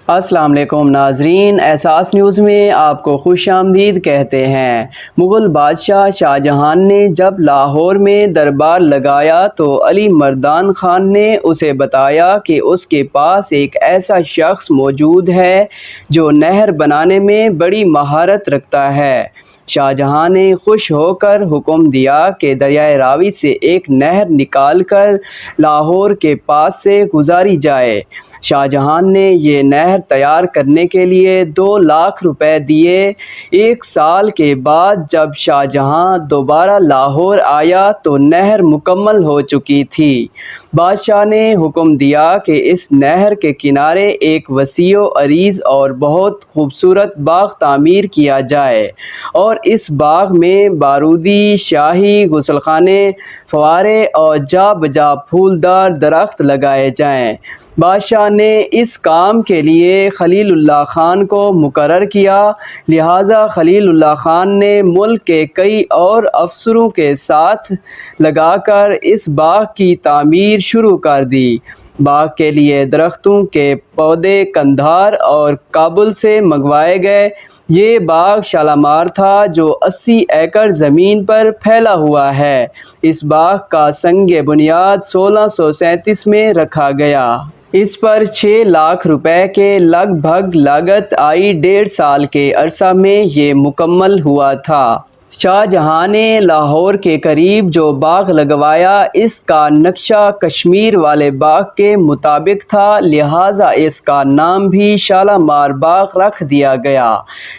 السلام علیکم ناظرین، احساس نیوز میں آپ کو خوش آمدید کہتے ہیں۔ مغل بادشاہ شاہ جہاں نے جب لاہور میں دربار لگایا تو علی مردان خان نے اسے بتایا کہ اس کے پاس ایک ایسا شخص موجود ہے جو نہر بنانے میں بڑی مہارت رکھتا ہے۔ شاہ جہاں نے خوش ہو کر حکم دیا کہ دریائے راوی سے ایک نہر نکال کر لاہور کے پاس سے گزاری جائے۔ شاہ جہاں نے یہ نہر تیار کرنے کے لیے 2 لاکھ روپے دیے۔ 1 سال کے بعد جب شاہ جہاں دوبارہ لاہور آیا تو نہر مکمل ہو چکی تھی۔ بادشاہ نے حکم دیا کہ اس نہر کے کنارے ایک وسیع و عریض اور بہت خوبصورت باغ تعمیر کیا جائے اور اس باغ میں بارودی، شاہی غسل خانے، فوارے اور جا بجا پھولدار درخت لگائے جائیں۔ بادشاہ نے اس کام کے لیے خلیل اللہ خان کو مقرر کیا، لہٰذا خلیل اللہ خان نے ملک کے کئی اور افسروں کے ساتھ لگا کر اس باغ کی تعمیر شروع کر دی۔ باغ کے لیے درختوں کے پودے قندھار اور کابل سے منگوائے گئے۔ یہ باغ شالامار تھا جو 80 ایکڑ زمین پر پھیلا ہوا ہے۔ اس باغ کا سنگ بنیاد 1637 میں رکھا گیا۔ اس پر 6 لاکھ روپے کے لگ بھگ لاگت آئی۔ 1.5 سال کے عرصہ میں یہ مکمل ہوا تھا۔ شاہ جہاں نے لاہور کے قریب جو باغ لگوایا اس کا نقشہ کشمیر والے باغ کے مطابق تھا، لہٰذا اس کا نام بھی شالامار باغ رکھ دیا گیا۔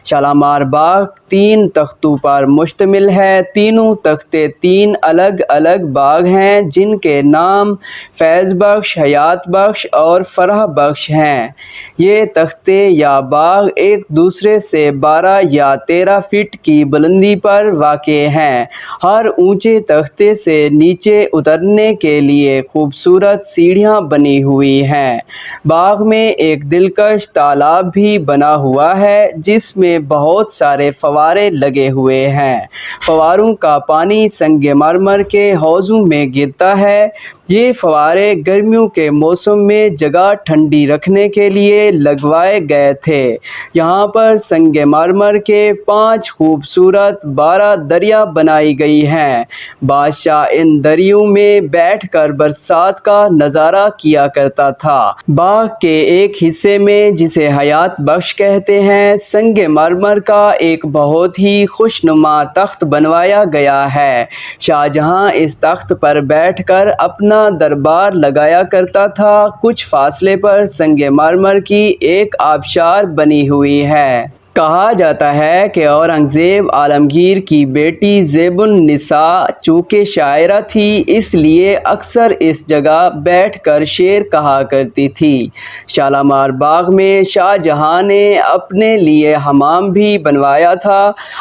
شالامار باغ 3 تختوں پر مشتمل ہے۔ تینوں تختے 3 الگ الگ باغ ہیں جن کے نام فیض بخش، حیات بخش اور فرح بخش ہیں۔ یہ تختے یا باغ ایک دوسرے سے 12 یا 13 فٹ کی بلندی پر واقع ہیں۔ ہر اونچے تختے سے نیچے اترنے کے لیے خوبصورت سیڑھیاں بنی ہوئی ہیں۔ باغ میں ایک دلکش تالاب بھی بنا ہوا ہے جس میں بہت سارے فوارے لگے ہوئے ہیں۔ فواروں کا پانی سنگ مرمر کے حوضوں میں گرتا ہے۔ یہ فوارے گرمیوں کے موسم میں جگہ ٹھنڈی رکھنے کے لیے لگوائے گئے تھے۔ یہاں پر سنگ مرمر کے 5 خوبصورت 12 دریا بنائی گئی ہیں۔ بادشاہ ان دریوں میں بیٹھ کر برسات کا نظارہ کیا کرتا تھا۔ باغ کے ایک حصے میں جسے حیات بخش کہتے ہیں، سنگ مرمر کا ایک بہت ہی خوشنما تخت بنوایا گیا ہے۔ شاہ جہاں اس تخت پر بیٹھ کر اپنا دربار لگایا کرتا تھا۔ کچھ فاصلے پر سنگ مرمر کی ایک آبشار بنی ہوئی ہے۔ کہا جاتا ہے کہ اورنگزیب عالمگیر کی بیٹی زیب النساء چونکہ شاعرہ تھی اس لیے اکثر اس جگہ بیٹھ کر شعر کہا کرتی تھی۔ شالامار باغ میں شاہ جہاں نے اپنے لیے حمام بھی بنوایا تھا۔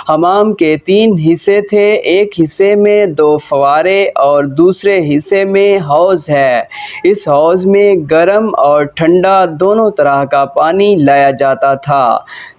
حمام کے 3 حصے تھے، ایک حصے میں 2 فوارے اور دوسرے حصے میں حوض ہے۔ اس حوض میں گرم اور ٹھنڈا دونوں طرح کا پانی لایا جاتا تھا۔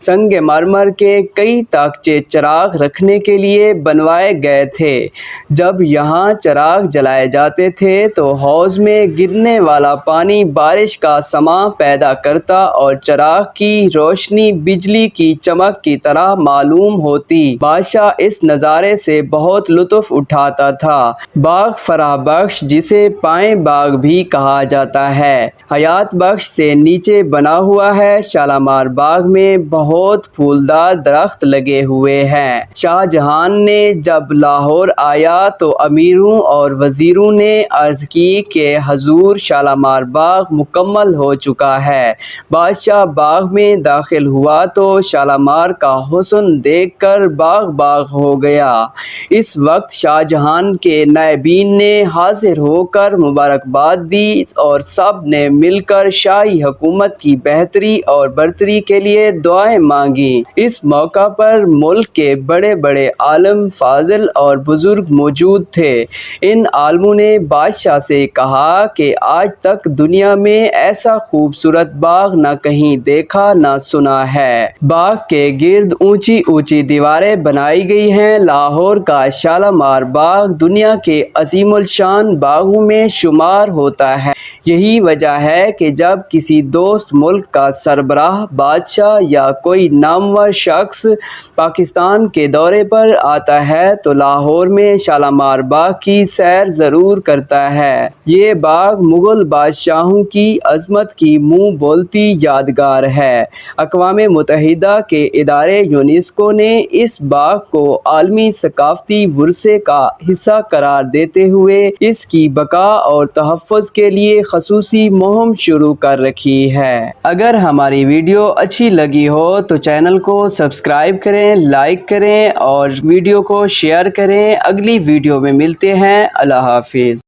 سنگ مرمر کے کئی طاقچے چراغ رکھنے کے لیے بنوائے گئے تھے۔ جب یہاں چراغ جلائے جاتے تھے تو حوض میں گرنے والا پانی بارش کا سماں پیدا کرتا اور چراغ کی روشنی بجلی کی چمک کی طرح معلوم ہوتی۔ بادشاہ اس نظارے سے بہت لطف اٹھاتا تھا۔ باغ فرح بخش جسے پائیں باغ بھی کہا جاتا ہے، حیات بخش سے نیچے بنا ہوا ہے۔ شالامار باغ میں بہت پھولدار درخت لگے ہوئے ہیں۔ شاہ جہاں نے جب لاہور آیا تو امیروں اور وزیروں نے عرض کی کہ حضور شالامار باغ مکمل ہو چکا ہے۔ بادشاہ باغ میں داخل ہوا تو شالامار کا حسن دیکھ کر باغ باغ ہو گیا۔ اس وقت شاہ جہاں کے نائبین نے حاضر ہو کر مبارکباد دی اور سب نے مل کر شاہی حکومت کی بہتری اور برتری کے لیے دعائیں مانگی۔ کی۔ اس موقع پر ملک کے بڑے بڑے عالم، فاضل اور بزرگ موجود تھے۔ ان عالموں نے بادشاہ سے کہا کہ آج تک دنیا میں ایسا خوبصورت باغ نہ کہیں دیکھا نہ سنا ہے۔ باغ کے گرد اونچی اونچی دیواریں بنائی گئی ہیں۔ لاہور کا شالامار باغ دنیا کے عظیم الشان باغوں میں شمار ہوتا ہے۔ یہی وجہ ہے کہ جب کسی دوست ملک کا سربراہ، بادشاہ یا کوئی نامور شخص پاکستان کے دورے پر آتا ہے تو لاہور میں شالامار باغ کی سیر ضرور کرتا ہے۔ یہ باغ مغل بادشاہوں کی عظمت کی منہ بولتی یادگار ہے۔ اقوام متحدہ کے ادارے یونیسکو نے اس باغ کو عالمی ثقافتی ورثے کا حصہ قرار دیتے ہوئے اس کی بقا اور تحفظ کے لیے خصوصی مہم شروع کر رکھی ہے۔ اگر ہماری ویڈیو اچھی لگی ہو تو چینل کو سبسکرائب کریں، لائک کریں اور ویڈیو کو شیئر کریں۔ اگلی ویڈیو میں ملتے ہیں۔ اللہ حافظ۔